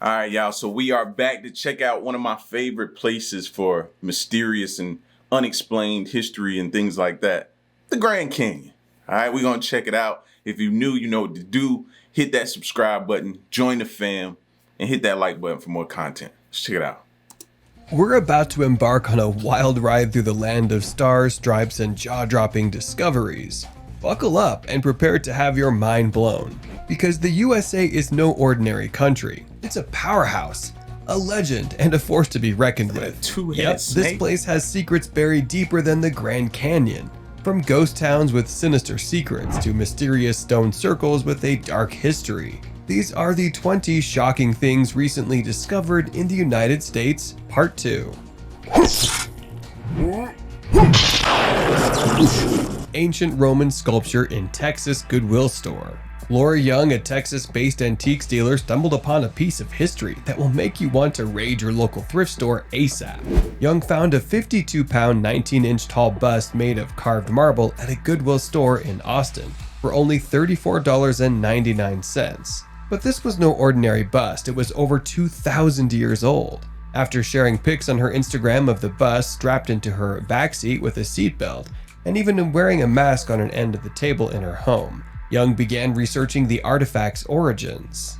All right, y'all. So we are back to check out one of my favorite places for mysterious and unexplained history and things like that, the Grand Canyon. All right, we're going to check it out. If you're new, you know what to do. Hit that subscribe button, join the fam, and hit that like button for more content. Let's check it out. We're about to embark on a wild ride through the land of stars, stripes, and jaw-dropping discoveries. Buckle up and prepare to have your mind blown, because the USA is no ordinary country. It's a powerhouse, a legend, and a force to be reckoned with. This place has secrets buried deeper than the Grand Canyon. From ghost towns with sinister secrets to mysterious stone circles with a dark history. These are the 20 shocking things recently discovered in the United States, Part 2. Ancient Roman sculpture in Texas Goodwill store. Laura Young, a Texas-based antiques dealer, stumbled upon a piece of history that will make you want to raid your local thrift store ASAP. Young found a 52-pound, 19-inch tall bust made of carved marble at a Goodwill store in Austin for only $34.99. But this was no ordinary bust, it was over 2,000 years old. After sharing pics on her Instagram of the bust strapped into her backseat with a seatbelt, and even wearing a mask on an end of the table in her home, Young began researching the artifact's origins.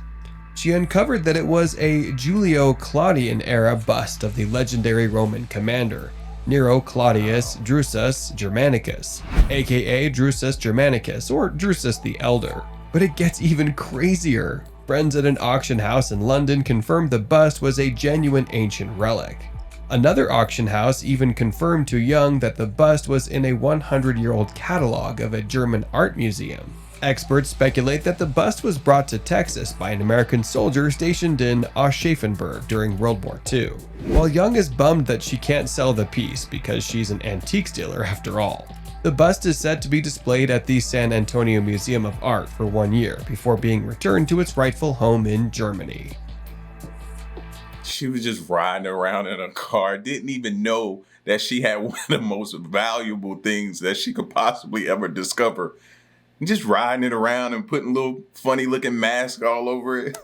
She uncovered that it was a Julio-Claudian-era bust of the legendary Roman commander, Nero Claudius Drusus Germanicus, aka Drusus Germanicus or Drusus the Elder. But it gets even crazier. Friends at an auction house in London confirmed the bust was a genuine ancient relic. Another auction house even confirmed to Young that the bust was in a 100-year-old catalog of a German art museum. Experts speculate that the bust was brought to Texas by an American soldier stationed in Aschaffenburg during World War II. While Young is bummed that she can't sell the piece because she's an antiques dealer after all. The bust is set to be displayed at the San Antonio Museum of Art for 1 year before being returned to its rightful home in Germany. She was just riding around in a car, didn't even know that she had one of the most valuable things that she could possibly ever discover. Just riding it around and putting little funny looking masks all over it.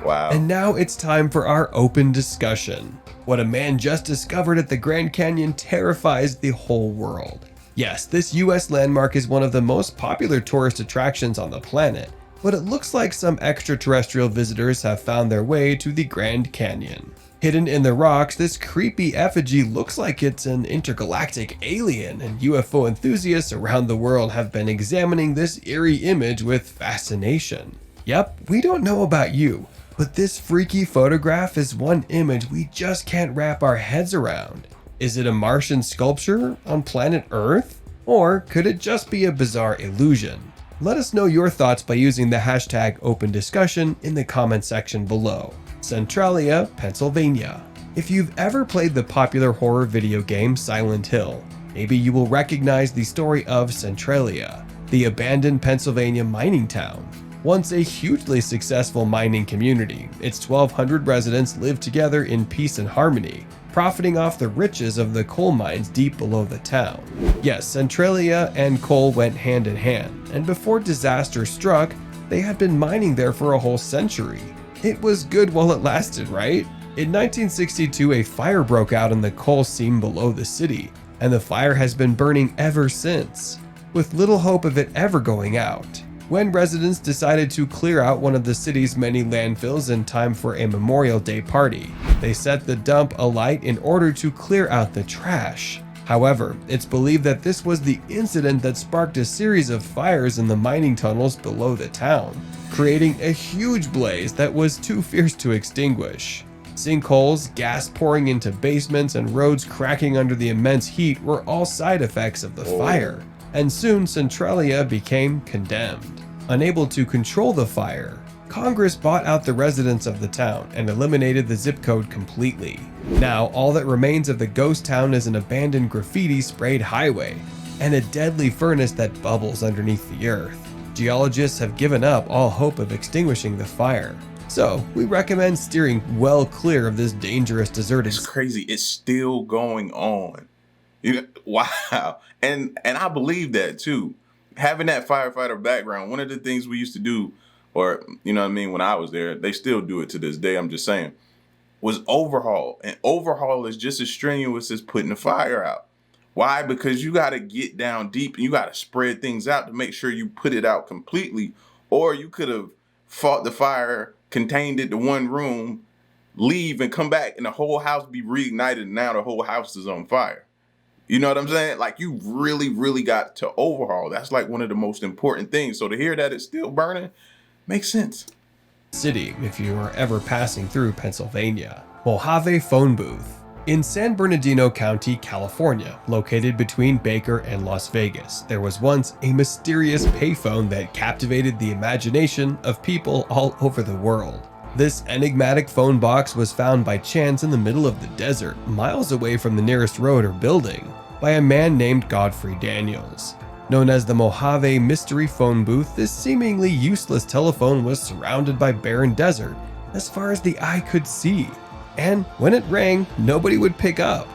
Wow. And now it's time for our open discussion. What a man just discovered at the Grand Canyon terrifies the whole world. Yes, this US landmark is one of the most popular tourist attractions on the planet, but it looks like some extraterrestrial visitors have found their way to the Grand Canyon. Hidden in the rocks, this creepy effigy looks like it's an intergalactic alien, and UFO enthusiasts around the world have been examining this eerie image with fascination. Yep, we don't know about you, but this freaky photograph is one image we just can't wrap our heads around. Is it a Martian sculpture on planet Earth? Or could it just be a bizarre illusion? Let us know your thoughts by using the hashtag #OpenDiscussion in the comment section below. Centralia, Pennsylvania. If you've ever played the popular horror video game Silent Hill, maybe you will recognize the story of Centralia, the abandoned Pennsylvania mining town. Once a hugely successful mining community, its 1,200 residents lived together in peace and harmony, profiting off the riches of the coal mines deep below the town. Yes, Centralia and coal went hand in hand, and before disaster struck, they had been mining there for a whole century. It was good while it lasted, right? In 1962, a fire broke out in the coal seam below the city, and the fire has been burning ever since, with little hope of it ever going out. When residents decided to clear out one of the city's many landfills in time for a Memorial Day party, they set the dump alight in order to clear out the trash. However, it's believed that this was the incident that sparked a series of fires in the mining tunnels below the town, creating a huge blaze that was too fierce to extinguish. Sinkholes, gas pouring into basements, and roads cracking under the immense heat were all side effects of the fire, and soon Centralia became condemned. Unable to control the fire, Congress bought out the residents of the town and eliminated the zip code completely. Now, all that remains of the ghost town is an abandoned graffiti-sprayed highway and a deadly furnace that bubbles underneath the earth. Geologists have given up all hope of extinguishing the fire, so we recommend steering well clear of this dangerous deserted. It's crazy. It's still going on. Wow. And I believe that too. Having that firefighter background, one of the things we used to do or you know what I mean, when I was there, they still do it to this day, I'm just saying, was overhaul. And overhaul is just as strenuous as putting the fire out. Why? Because you got to get down deep and you got to spread things out to make sure you put it out completely. Or you could have fought the fire, contained it to one room, leave and come back and the whole house be reignited and now the whole house is on fire. You know what I'm saying? Like, you really, really got to overhaul. That's like one of the most important things. So to hear that it's still burning makes sense. City, if you are ever passing through Pennsylvania. Mojave Phone Booth. In San Bernardino County, California, located between Baker and Las Vegas, there was once a mysterious payphone that captivated the imagination of people all over the world. This enigmatic phone box was found by chance in the middle of the desert, miles away from the nearest road or building, by a man named Godfrey Daniels. Known as the Mojave Mystery Phone Booth, this seemingly useless telephone was surrounded by barren desert as far as the eye could see. And when it rang, nobody would pick up.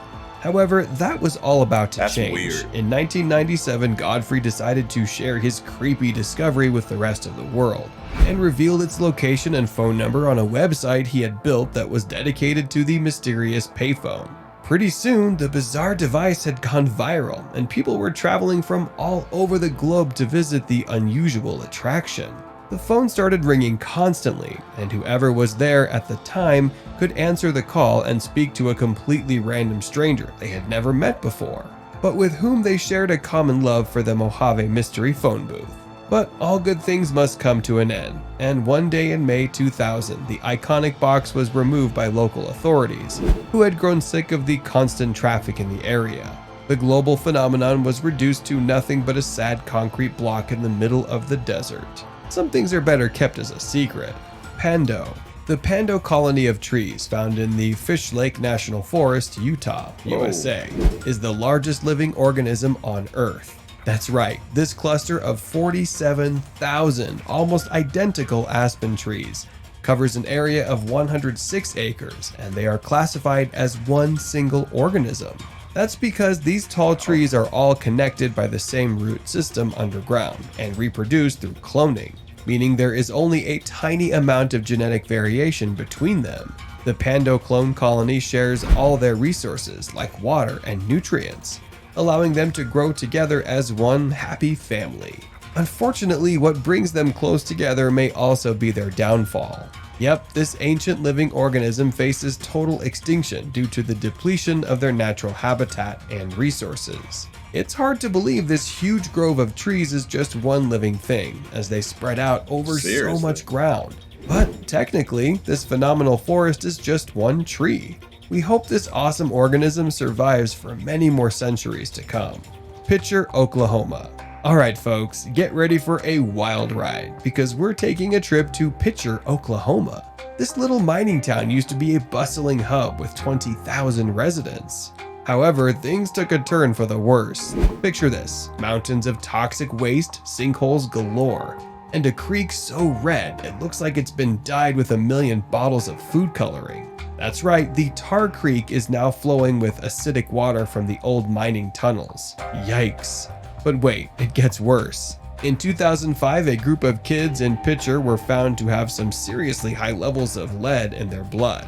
However, that was all about to change. Weird. In 1997, Godfrey decided to share his creepy discovery with the rest of the world, and revealed its location and phone number on a website he had built that was dedicated to the mysterious payphone. Pretty soon, the bizarre device had gone viral, and people were traveling from all over the globe to visit the unusual attraction. The phone started ringing constantly, and whoever was there at the time could answer the call and speak to a completely random stranger they had never met before, but with whom they shared a common love for the Mojave Mystery Phone Booth. But all good things must come to an end, and one day in May 2000, the iconic box was removed by local authorities, who had grown sick of the constant traffic in the area. The global phenomenon was reduced to nothing but a sad concrete block in the middle of the desert. Some things are better kept as a secret. Pando. The Pando colony of trees found in the Fish Lake National Forest, Utah, USA, is the largest living organism on Earth. That's right, this cluster of 47,000 almost identical aspen trees covers an area of 106 acres, and they are classified as one single organism. That's because these tall trees are all connected by the same root system underground and reproduce through cloning, meaning there is only a tiny amount of genetic variation between them. The Pando clone colony shares all their resources like water and nutrients, allowing them to grow together as one happy family. Unfortunately, what brings them close together may also be their downfall. Yep, this ancient living organism faces total extinction due to the depletion of their natural habitat and resources. It's hard to believe this huge grove of trees is just one living thing, as they spread out over so much ground. But technically, this phenomenal forest is just one tree. We hope this awesome organism survives for many more centuries to come. Pitcher, Oklahoma. Alright folks, get ready for a wild ride, because we're taking a trip to Pitcher, Oklahoma. This little mining town used to be a bustling hub with 20,000 residents. However, things took a turn for the worse. Picture this: mountains of toxic waste, sinkholes galore, and a creek so red it looks like it's been dyed with 1 million bottles of food coloring. That's right, the Tar Creek is now flowing with acidic water from the old mining tunnels. Yikes. But wait, it gets worse. In 2005, a group of kids in Pitcher were found to have some seriously high levels of lead in their blood.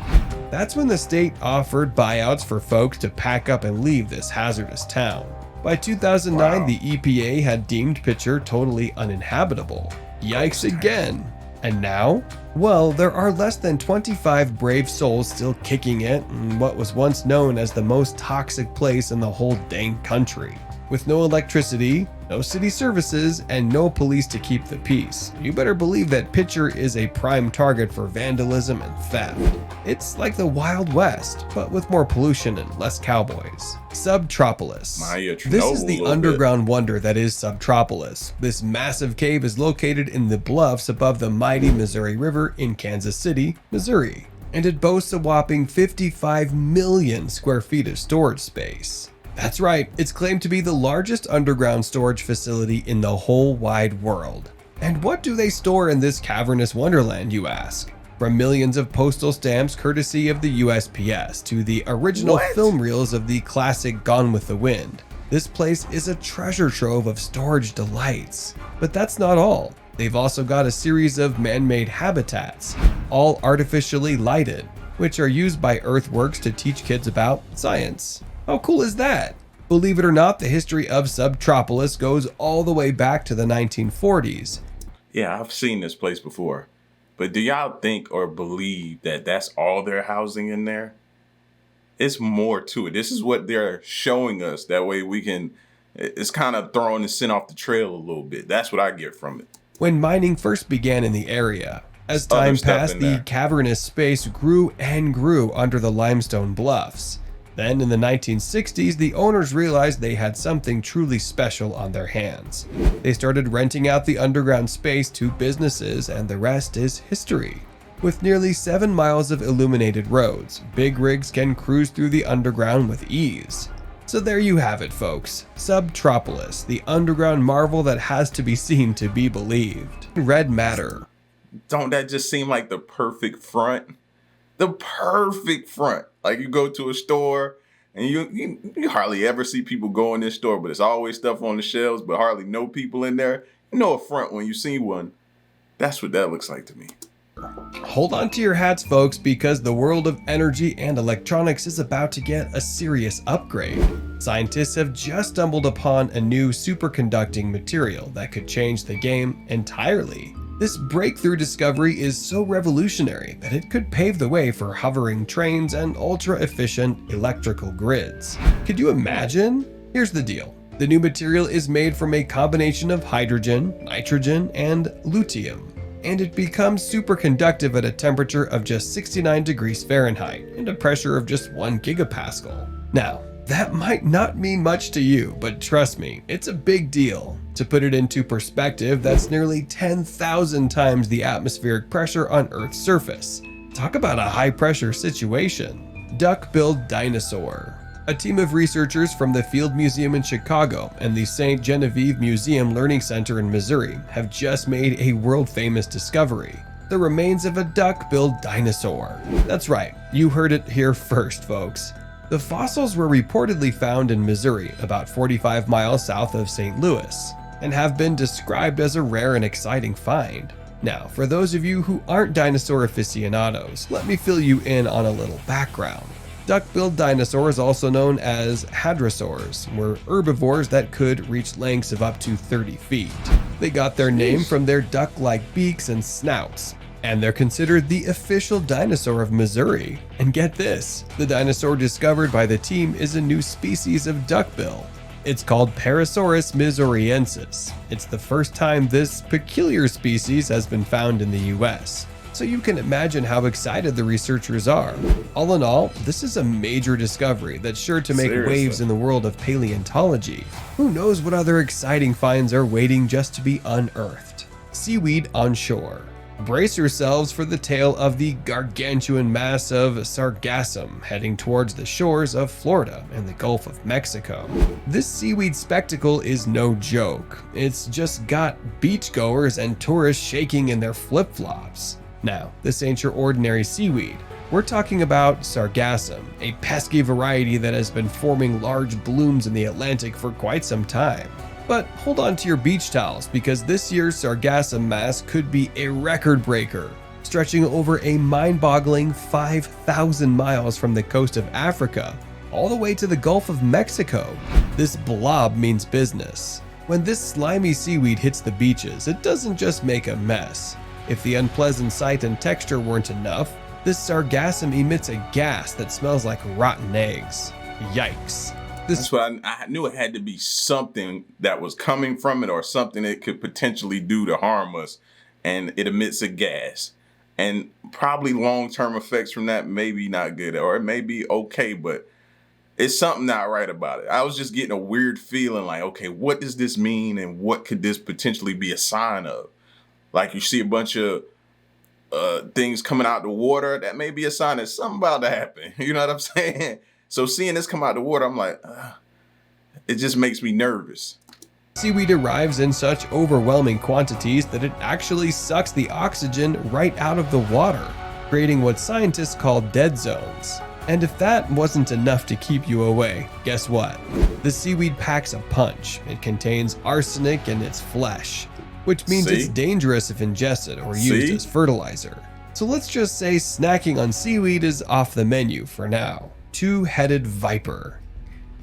That's when the state offered buyouts for folks to pack up and leave this hazardous town. By 2009, the EPA had deemed Pitcher totally uninhabitable. Yikes again. And now? Well, there are less than 25 brave souls still kicking it in what was once known as the most toxic place in the whole dang country. With no electricity, no city services, and no police to keep the peace, you better believe that Pitcher is a prime target for vandalism and theft. It's like the Wild West, but with more pollution and less cowboys. Subtropolis. This is the underground wonder that is Subtropolis. This massive cave is located in the bluffs above the mighty Missouri River in Kansas City, Missouri, and it boasts a whopping 55 million square feet of storage space. That's right, it's claimed to be the largest underground storage facility in the whole wide world. And what do they store in this cavernous wonderland, you ask? From millions of postal stamps courtesy of the USPS to the original film reels of the classic Gone with the Wind, this place is a treasure trove of storage delights. But that's not all. They've also got a series of man-made habitats, all artificially lighted, which are used by Earthworks to teach kids about science. How cool is that? Believe it or not, the history of Subtropolis goes all the way back to the 1940s. Yeah, I've seen this place before. But do y'all think or believe that that's all they're housing in there? It's more to it. This is what they're showing us. That way we can, it's kind of throwing the scent off the trail a little bit. That's what I get from it. When mining first began in the area, as time passed, the cavernous space grew and grew under the limestone bluffs. Then in the 1960s, the owners realized they had something truly special on their hands. They started renting out the underground space to businesses, and the rest is history. With nearly 7 miles of illuminated roads, big rigs can cruise through the underground with ease. So there you have it, folks. Subtropolis, the underground marvel that has to be seen to be believed. Red matter. Don't that just seem like the perfect front? The perfect front. Like you go to a store and you hardly ever see people go in this store, but it's always stuff on the shelves, but hardly no people in there. You know a front when you see one. That's what that looks like to me. Hold on to your hats, folks, because the world of energy and electronics is about to get a serious upgrade. Scientists have just stumbled upon a new superconducting material that could change the game entirely. This breakthrough discovery is so revolutionary that it could pave the way for hovering trains and ultra-efficient electrical grids. Could you imagine? Here's the deal. The new material is made from a combination of hydrogen, nitrogen, and lutetium, and it becomes superconductive at a temperature of just 69 degrees Fahrenheit and a pressure of just 1 gigapascal. Now, that might not mean much to you, but trust me, it's a big deal. To put it into perspective, that's nearly 10,000 times the atmospheric pressure on Earth's surface. Talk about a high-pressure situation. Duck-billed dinosaur. A team of researchers from the Field Museum in Chicago and the St. Genevieve Museum Learning Center in Missouri have just made a world-famous discovery: the remains of a duck-billed dinosaur. That's right, you heard it here first, folks. The fossils were reportedly found in Missouri, about 45 miles south of St. Louis, and have been described as a rare and exciting find. Now, for those of you who aren't dinosaur aficionados, let me fill you in on a little background. Duck-billed dinosaurs, also known as hadrosaurs, were herbivores that could reach lengths of up to 30 feet. They got their name from their duck-like beaks and snouts, and they're considered the official dinosaur of Missouri. And get this, the dinosaur discovered by the team is a new species of duckbill. It's called Parasaurus missouriensis. It's the first time this peculiar species has been found in the US. So you can imagine how excited the researchers are. All in all, this is a major discovery that's sure to make waves in the world of paleontology. Who knows what other exciting finds are waiting just to be unearthed. Seaweed on shore. Brace yourselves for the tale of the gargantuan mass of sargassum heading towards the shores of Florida and the Gulf of Mexico. This seaweed spectacle is no joke. It's just got beachgoers and tourists shaking in their flip-flops. Now, this ain't your ordinary seaweed. We're talking about sargassum, a pesky variety that has been forming large blooms in the Atlantic for quite some time. But hold on to your beach towels, because this year's sargassum mass could be a record breaker, stretching over a mind-boggling 5,000 miles from the coast of Africa all the way to the Gulf of Mexico. This blob means business. When this slimy seaweed hits the beaches, it doesn't just make a mess. If the unpleasant sight and texture weren't enough, this sargassum emits a gas that smells like rotten eggs. Yikes. That's what I knew. It had to be something that was coming from it, or something it could potentially do to harm us. And it emits a gas, and probably long-term effects from that may be not good, or it may be okay, but it's something not right about it. I was just getting a weird feeling like, okay, what does this mean, and what could this potentially be a sign of? Like you see a bunch of things coming out the water, that may be a sign that something about to happen. You know what I'm saying? So seeing this come out the water, I'm like, it just makes me nervous. Seaweed arrives in such overwhelming quantities that it actually sucks the oxygen right out of the water, creating what scientists call dead zones. And if that wasn't enough to keep you away, guess what? The seaweed packs a punch. It contains arsenic in its flesh, which means See? it's dangerous if ingested or used See? as fertilizer. So let's just say snacking on seaweed is off the menu for now. Two-headed viper.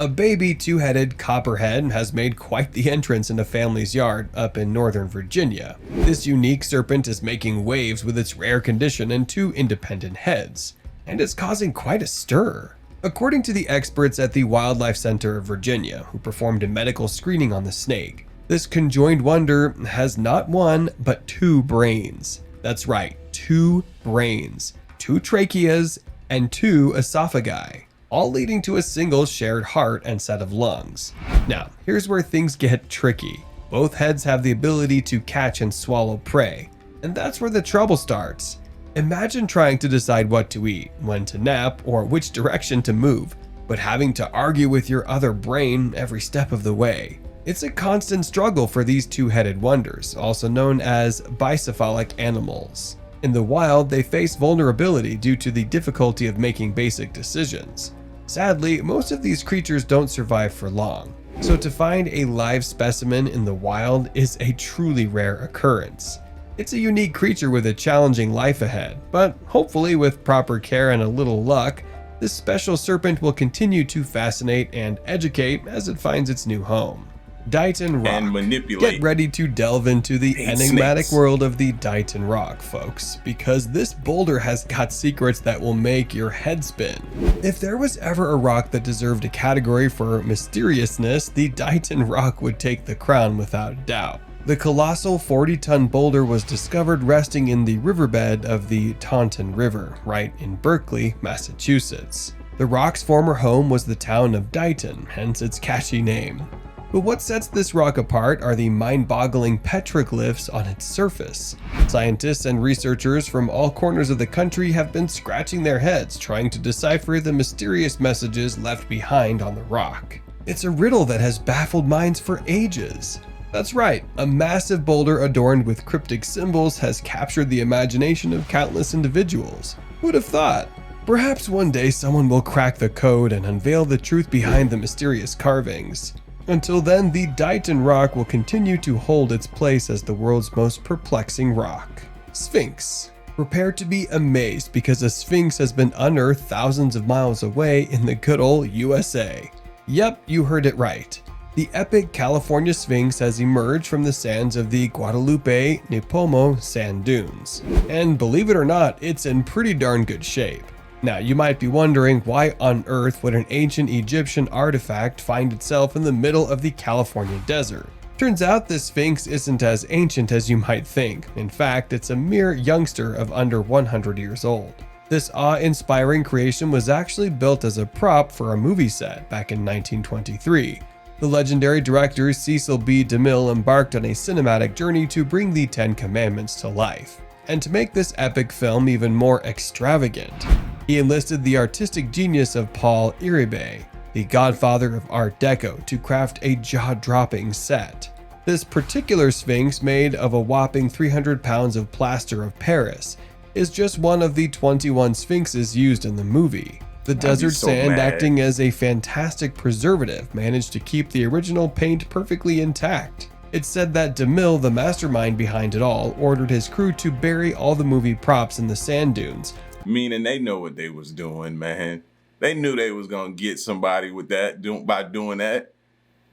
A baby two-headed copperhead has made quite the entrance in a family's yard up in northern Virginia. This unique serpent is making waves with its rare condition and two independent heads, and it's causing quite a stir. According to the experts at the Wildlife Center of Virginia, who performed a medical screening on the snake, this conjoined wonder has not one, but two brains. That's right, two brains, two tracheas, and two esophagi, all leading to a single shared heart and set of lungs. Now, here's where things get tricky. Both heads have the ability to catch and swallow prey, and that's where the trouble starts. Imagine trying to decide what to eat, when to nap, or which direction to move, but having to argue with your other brain every step of the way. It's a constant struggle for these two-headed wonders, also known as bicephalic animals. In the wild, they face vulnerability due to the difficulty of making basic decisions. Sadly, most of these creatures don't survive for long, so to find a live specimen in the wild is a truly rare occurrence. It's a unique creature with a challenging life ahead, but hopefully with proper care and a little luck, this special serpent will continue to fascinate and educate as it finds its new home. Dighton Rock. And manipulate. Get ready to delve into the enigmatic world of the Dighton Rock, folks, because this boulder has got secrets that will make your head spin. If there was ever a rock that deserved a category for mysteriousness, the Dighton Rock would take the crown without doubt. The colossal 40-ton boulder was discovered resting in the riverbed of the Taunton River, right in Berkeley, Massachusetts. The rock's former home was the town of Dighton, hence its catchy name. But what sets this rock apart are the mind-boggling petroglyphs on its surface. Scientists and researchers from all corners of the country have been scratching their heads trying to decipher the mysterious messages left behind on the rock. It's a riddle that has baffled minds for ages. That's right, a massive boulder adorned with cryptic symbols has captured the imagination of countless individuals. Who'd have thought? Perhaps one day someone will crack the code and unveil the truth behind the mysterious carvings. Until then, the Dighton Rock will continue to hold its place as the world's most perplexing rock. Sphinx. Prepare to be amazed because a sphinx has been unearthed thousands of miles away in the good old USA. Yep, you heard it right. The epic California Sphinx has emerged from the sands of the Guadalupe Nipomo sand dunes. And believe it or not, it's in pretty darn good shape. Now, you might be wondering why on earth would an ancient Egyptian artifact find itself in the middle of the California desert? Turns out this Sphinx isn't as ancient as you might think. In fact, it's a mere youngster of under 100 years old. This awe-inspiring creation was actually built as a prop for a movie set back in 1923. The legendary director Cecil B. DeMille embarked on a cinematic journey to bring the Ten Commandments to life. And to make this epic film even more extravagant, he enlisted the artistic genius of Paul Iribe, the godfather of Art Deco, to craft a jaw-dropping set. This particular Sphinx, made of a whopping 300 pounds of plaster of Paris, is just one of the 21 Sphinxes used in the movie. The desert sand, acting as a fantastic preservative, managed to keep the original paint perfectly intact. It's said that DeMille, the mastermind behind it all, ordered his crew to bury all the movie props in the sand dunes. Meaning they know what they was doing, man. They knew they was gonna get somebody with that by doing that.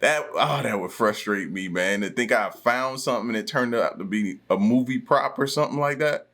That would frustrate me, man. To think I found something and it turned out to be a movie prop or something like that.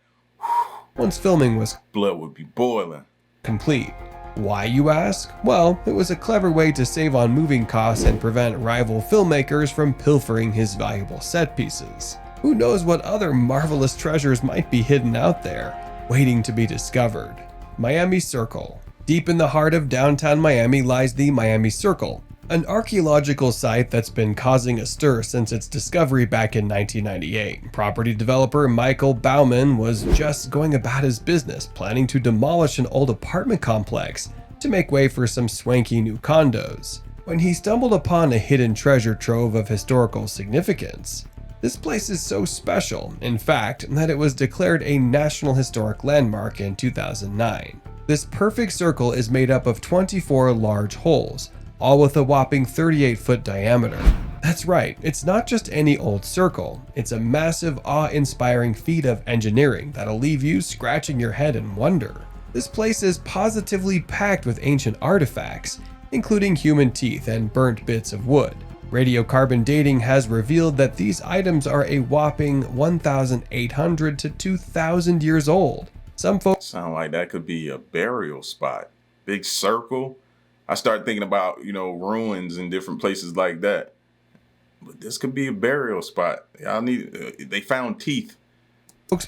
Once filming was Blood would be boiling. complete. Why, you ask? Well, it was a clever way to save on moving costs and prevent rival filmmakers from pilfering his valuable set pieces. Who knows what other marvelous treasures might be hidden out there, waiting to be discovered. Miami Circle. Deep in the heart of downtown Miami lies the Miami Circle, an archaeological site that's been causing a stir since its discovery back in 1998. Property developer Michael Bauman was just going about his business, planning to demolish an old apartment complex to make way for some swanky new condos, when he stumbled upon a hidden treasure trove of historical significance. This place is so special, in fact, that it was declared a National Historic Landmark in 2009. This perfect circle is made up of 24 large holes, all with a whopping 38-foot diameter. That's right, it's not just any old circle, it's a massive, awe-inspiring feat of engineering that'll leave you scratching your head in wonder. This place is positively packed with ancient artifacts, including human teeth and burnt bits of wood. Radiocarbon dating has revealed that these items are a whopping 1,800 to 2,000 years old. Some folks Sound like that could be a burial spot. Big circle. I start thinking about, ruins in different places like that. But this could be a burial spot. They found teeth.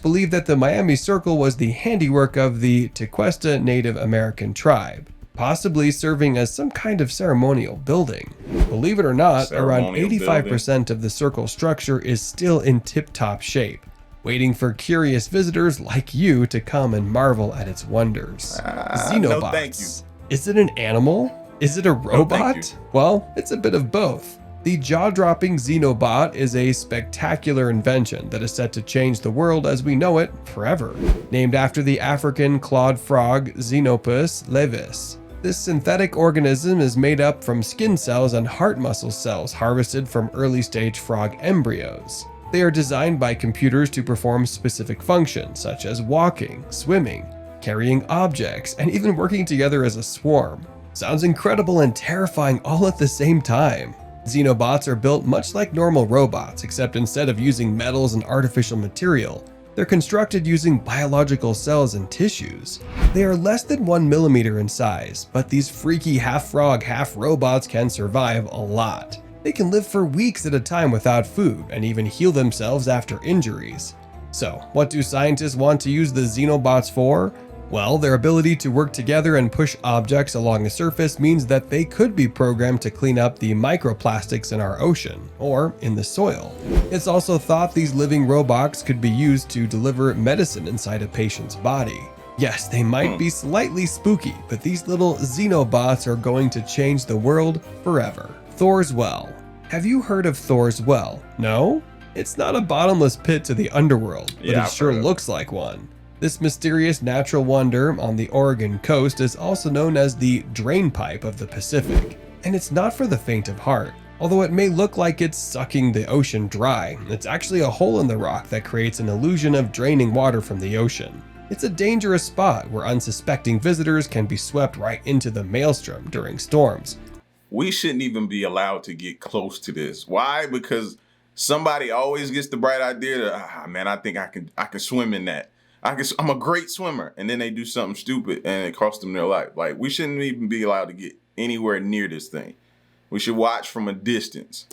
believe that the Miami Circle was the handiwork of the Tequesta Native American tribe, possibly serving as some kind of ceremonial building. Believe it or not, around 85% of the circle structure is still in tip-top shape, waiting for curious visitors like you to come and marvel at its wonders. Xenobots. No, thank you. Is it an animal? Is it a robot? thank you. Well, it's a bit of both. The jaw-dropping Xenobot is a spectacular invention that is set to change the world as we know it forever. Named after the African clawed frog Xenopus levis. This synthetic organism is made up from skin cells and heart muscle cells harvested from early-stage frog embryos. They are designed by computers to perform specific functions such as walking, swimming, carrying objects, and even working together as a swarm. Sounds incredible and terrifying all at the same time. Xenobots are built much like normal robots, except instead of using metals and artificial material, they're constructed using biological cells and tissues. They are less than 1 millimeter in size, but these freaky half-frog, half-robots can survive a lot. They can live for weeks at a time without food and even heal themselves after injuries. So, what do scientists want to use the Xenobots for? Well, their ability to work together and push objects along the surface means that they could be programmed to clean up the microplastics in our ocean, or in the soil. It's also thought these living robots could be used to deliver medicine inside a patient's body. Yes, they might be slightly spooky, but these little Xenobots are going to change the world forever. Thor's Well. Have you heard of Thor's Well? No? It's not a bottomless pit to the underworld, but Yeah, it sure looks like one. This mysterious natural wonder on the Oregon coast is also known as the drain pipe of the Pacific, and it's not for the faint of heart. Although it may look like it's sucking the ocean dry, it's actually a hole in the rock that creates an illusion of draining water from the ocean. It's a dangerous spot where unsuspecting visitors can be swept right into the maelstrom during storms. We shouldn't even be allowed to get close to this. Why? Because somebody always gets the bright idea that, man, I think I can swim in that. I'm a great swimmer, and then they do something stupid and it costs them their life. Like, we shouldn't even be allowed to get anywhere near this thing. We should watch from a distance.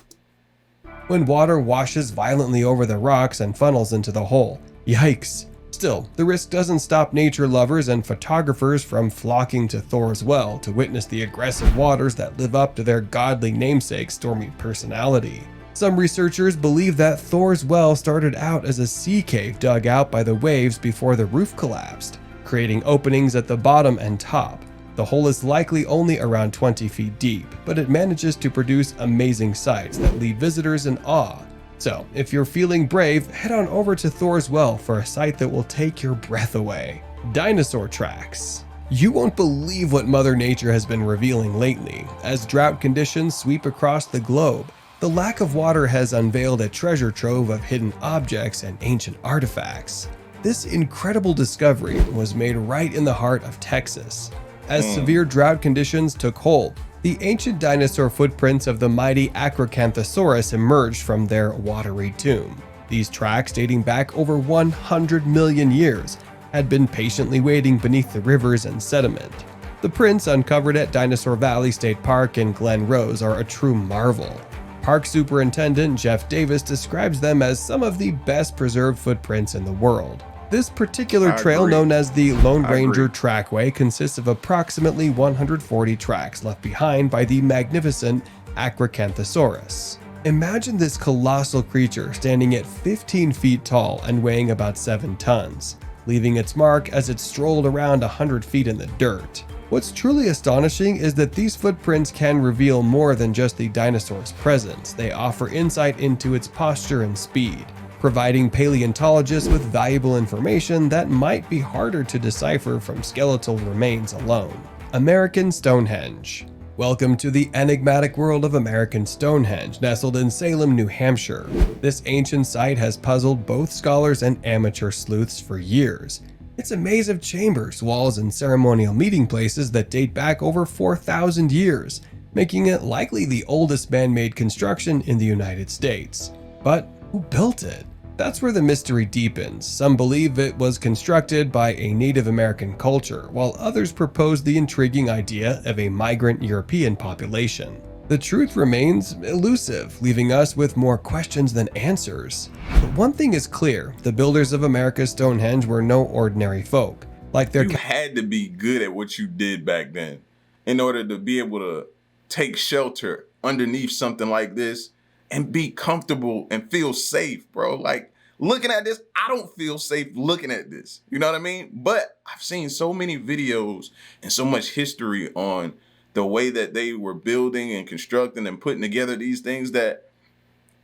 When water washes violently over the rocks and funnels into the hole. Yikes. Still, the risk doesn't stop nature lovers and photographers from flocking to Thor's Well to witness the aggressive waters that live up to their godly namesake's stormy personality. Some researchers believe that Thor's Well started out as a sea cave dug out by the waves before the roof collapsed, creating openings at the bottom and top. The hole is likely only around 20 feet deep, but it manages to produce amazing sights that leave visitors in awe. So, if you're feeling brave, head on over to Thor's Well for a sight that will take your breath away. Dinosaur tracks. You won't believe what Mother Nature has been revealing lately. As drought conditions sweep across the globe, the lack of water has unveiled a treasure trove of hidden objects and ancient artifacts. This incredible discovery was made right in the heart of Texas. As severe drought conditions took hold, the ancient dinosaur footprints of the mighty Acrocanthosaurus emerged from their watery tomb. These tracks, dating back over 100 million years, had been patiently waiting beneath the rivers and sediment. The prints uncovered at Dinosaur Valley State Park in Glen Rose are a true marvel. Park Superintendent Jeff Davis describes them as some of the best preserved footprints in the world. This particular trail, known as the Lone Ranger Trackway, consists of approximately 140 tracks left behind by the magnificent Acrocanthosaurus. Imagine this colossal creature standing at 15 feet tall and weighing about 7 tons, leaving its mark as it strolled around 100 feet in the dirt. What's truly astonishing is that these footprints can reveal more than just the dinosaur's presence. They offer insight into its posture and speed, providing paleontologists with valuable information that might be harder to decipher from skeletal remains alone. American Stonehenge. Welcome to the enigmatic world of American Stonehenge, nestled in Salem, New Hampshire. This ancient site has puzzled both scholars and amateur sleuths for years. It's a maze of chambers, walls, and ceremonial meeting places that date back over 4,000 years, making it likely the oldest man-made construction in the United States. But who built it? That's where the mystery deepens. Some believe it was constructed by a Native American culture, while others propose the intriguing idea of a migrant European population. The truth remains elusive, leaving us with more questions than answers. But one thing is clear, the builders of America's Stonehenge were no ordinary folk. You had to be good at what you did back then in order to be able to take shelter underneath something like this and be comfortable and feel safe, bro. Like, looking at this, I don't feel safe looking at this. You know what I mean? But I've seen so many videos and so much history on the way that they were building and constructing and putting together these things that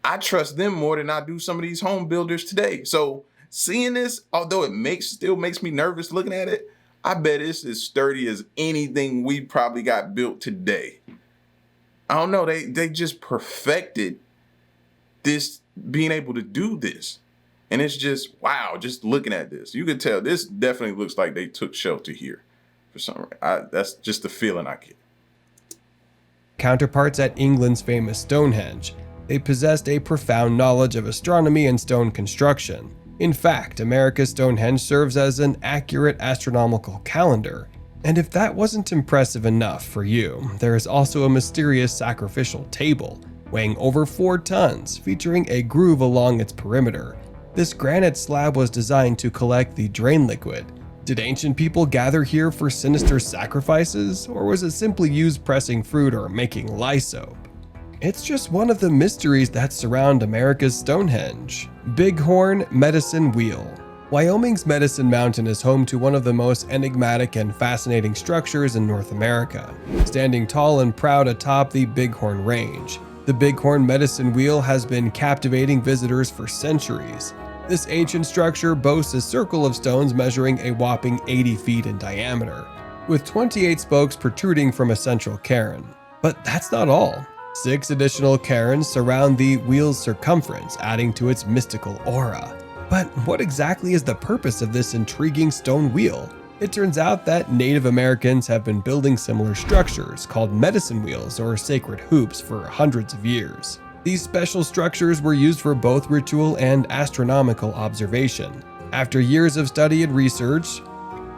I trust them more than I do some of these home builders today. So seeing this, although it still makes me nervous looking at it, I bet it's as sturdy as anything we probably got built today. I don't know, they just perfected this, being able to do this. And it's just, wow, just looking at this. You can tell this definitely looks like they took shelter here for some reason. That's just the feeling I get. Counterparts at England's famous Stonehenge. They possessed a profound knowledge of astronomy and stone construction. In fact, America's Stonehenge serves as an accurate astronomical calendar. And if that wasn't impressive enough for you, there is also a mysterious sacrificial table, weighing over 4 tons, featuring a groove along its perimeter. This granite slab was designed to collect the drain liquid. Did ancient people gather here for sinister sacrifices, or was it simply used pressing fruit or making lye soap? It's just one of the mysteries that surround America's Stonehenge. Bighorn Medicine Wheel. Wyoming's Medicine Mountain is home to one of the most enigmatic and fascinating structures in North America, standing tall and proud atop the Bighorn Range. The Bighorn Medicine Wheel has been captivating visitors for centuries. This ancient structure boasts a circle of stones measuring a whopping 80 feet in diameter, with 28 spokes protruding from a central cairn. But that's not all. 6 additional cairns surround the wheel's circumference, adding to its mystical aura. But what exactly is the purpose of this intriguing stone wheel? It turns out that Native Americans have been building similar structures called medicine wheels or sacred hoops for hundreds of years. These special structures were used for both ritual and astronomical observation. After years of study and research,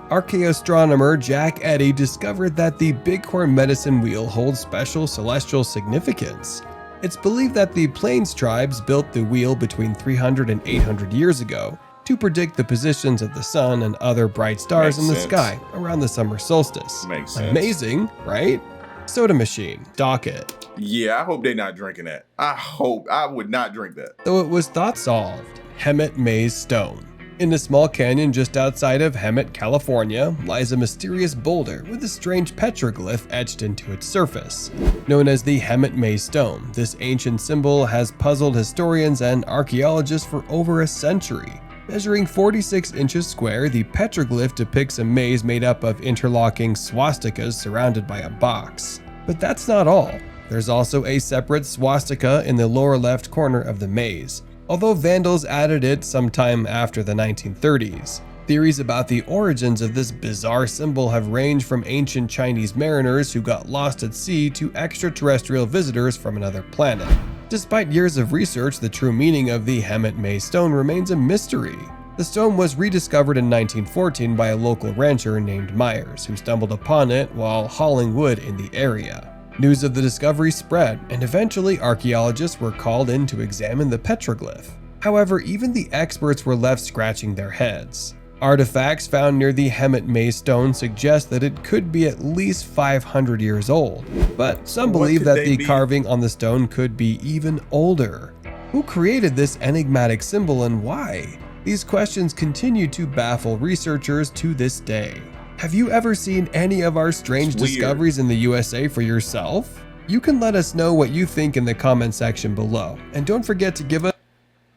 archaeoastronomer Jack Eddy discovered that the Bighorn Medicine Wheel holds special celestial significance. It's believed that the Plains tribes built the wheel between 300 and 800 years ago to predict the positions of the sun and other bright stars in the sky around the summer solstice. Makes sense. Amazing, right? Soda machine, docket. Yeah, I hope they're not drinking that. I would not drink that. Though it was thought solved, Hemet Maze Stone. In a small canyon just outside of Hemet, California, lies a mysterious boulder with a strange petroglyph etched into its surface. Known as the Hemet Maze Stone, this ancient symbol has puzzled historians and archaeologists for over a century. Measuring 46 inches square, the petroglyph depicts a maze made up of interlocking swastikas surrounded by a box. But that's not all. There's also a separate swastika in the lower left corner of the maze, although Vandals added it sometime after the 1930s. Theories about the origins of this bizarre symbol have ranged from ancient Chinese mariners who got lost at sea to extraterrestrial visitors from another planet. Despite years of research, the true meaning of the Hemet Maze Stone remains a mystery. The stone was rediscovered in 1914 by a local rancher named Myers, who stumbled upon it while hauling wood in the area. News of the discovery spread, and eventually archaeologists were called in to examine the petroglyph. However, even the experts were left scratching their heads. Artifacts found near the Hemet Maze Stone suggest that it could be at least 500 years old, but some believe that the carving on the stone could be even older. Who created this enigmatic symbol and why? These questions continue to baffle researchers to this day. Have you ever seen any of our strange discoveries in the USA for yourself? You can let us know what you think in the comment section below, and don't forget to give us.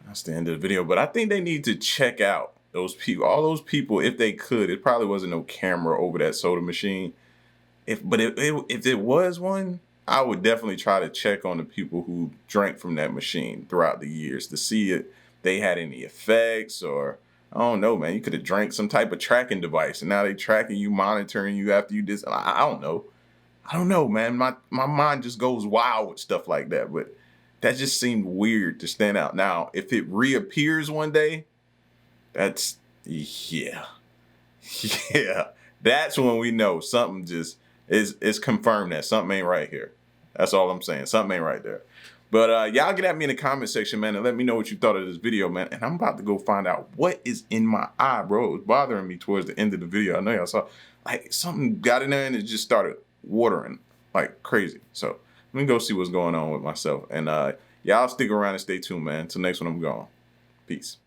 That's the end of the video, but I think they need to check out those people, all those people, if they could. It probably wasn't no camera over that soda machine. If it was one, I would definitely try to check on the people who drank from that machine throughout the years to see if they had any effects, or I don't know, man. You could have drank some type of tracking device, and now they tracking you, monitoring you after you did. I don't know. I don't know, man. My mind just goes wild with stuff like that. But that just seemed weird to stand out. Now, if it reappears one day, that's yeah. Yeah. That's when we know something just is confirmed that something ain't right here. That's all I'm saying. Something ain't right there. But y'all get at me in the comment section, man, and let me know what you thought of this video, man. And I'm about to go find out what is in my eye, bro. It was bothering me towards the end of the video. I know y'all saw, like, something got in there and it just started watering like crazy. So let me go see what's going on with myself. And y'all stick around and stay tuned, man. Until next one, I'm gone. Peace.